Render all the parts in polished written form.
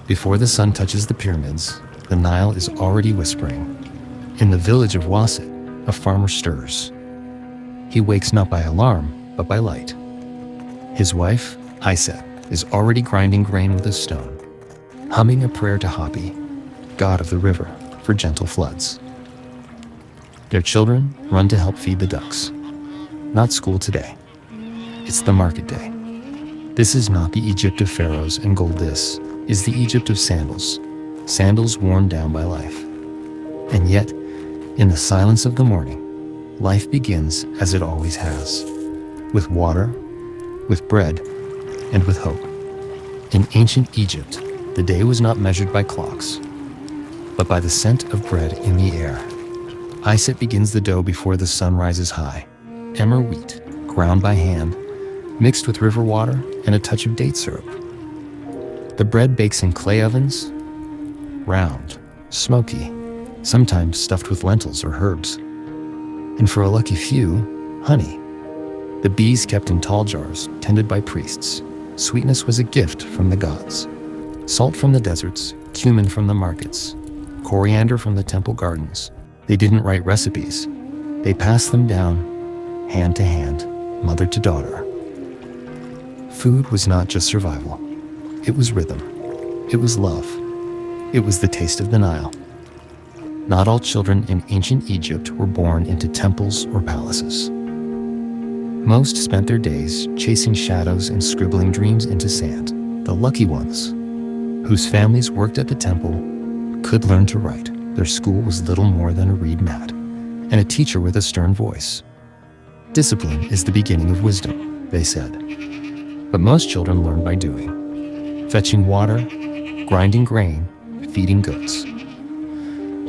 Before the sun touches the pyramids, the Nile is already whispering. In the village of Wasit, a farmer stirs. He wakes not by alarm, but by light. His wife, Iset, is already grinding grain with a stone, humming a prayer to Hapi, god of the river, for gentle floods. Their children run to help feed the ducks. Not school today. It's the market day. This is not the Egypt of pharaohs and gold. This is the Egypt of sandals, sandals worn down by life. And yet, in the silence of the morning, life begins as it always has, with water, with bread, and with hope. In ancient Egypt, the day was not measured by clocks, but by the scent of bread in the air. Iset begins the dough before the sun rises high. Emmer wheat, ground by hand, mixed with river water and a touch of date syrup. The bread bakes in clay ovens, round, smoky, sometimes stuffed with lentils or herbs. And for a lucky few, honey. The bees kept in tall jars, tended by priests. Sweetness was a gift from the gods. Salt from the deserts, cumin from the markets, coriander from the temple gardens. They didn't write recipes. They passed them down, hand to hand, mother to daughter. Food was not just survival. It was rhythm. It was love. It was the taste of the Nile. Not all children in ancient Egypt were born into temples or palaces. Most spent their days chasing shadows and scribbling dreams into sand. The lucky ones, whose families worked at the temple, could learn to write. Their school was little more than a reed mat, and a teacher with a stern voice. Discipline is the beginning of wisdom, they said. But most children learn by doing. Fetching water, grinding grain, feeding goats.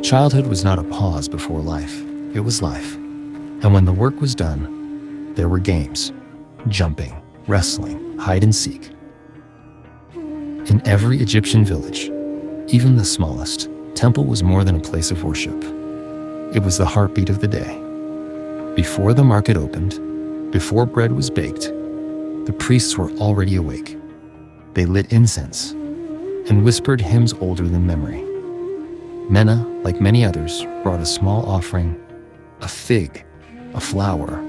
Childhood was not a pause before life, it was life. And when the work was done, there were games, jumping, wrestling, hide and seek. In every Egyptian village, even the smallest, temple was more than a place of worship. It was the heartbeat of the day. Before the market opened, before bread was baked, the priests were already awake. They lit incense and whispered hymns older than memory. Mena, like many others, brought a small offering, a fig, a flower,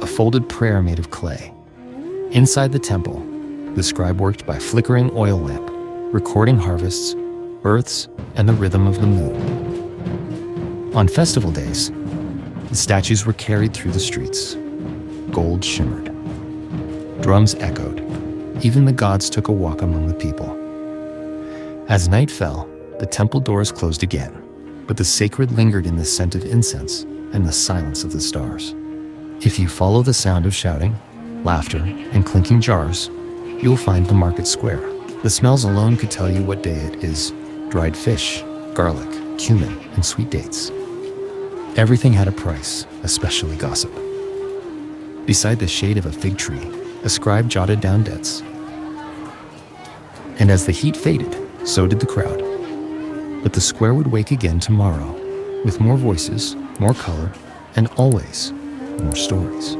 a folded prayer made of clay. Inside the temple, the scribe worked by flickering oil lamp, recording harvests, births, and the rhythm of the moon. On festival days, the statues were carried through the streets. Gold shimmered. Drums echoed. Even the gods took a walk among the people. As night fell, the temple doors closed again, but the sacred lingered in the scent of incense and the silence of the stars. If you follow the sound of shouting, laughter, and clinking jars, you'll find the market square. The smells alone could tell you what day it is. Dried fish, garlic, cumin, and sweet dates. Everything had a price, especially gossip. Beside the shade of a fig tree, a scribe jotted down debts. And as the heat faded, so did the crowd. But the square would wake again tomorrow, with more voices, more color, and always more stories.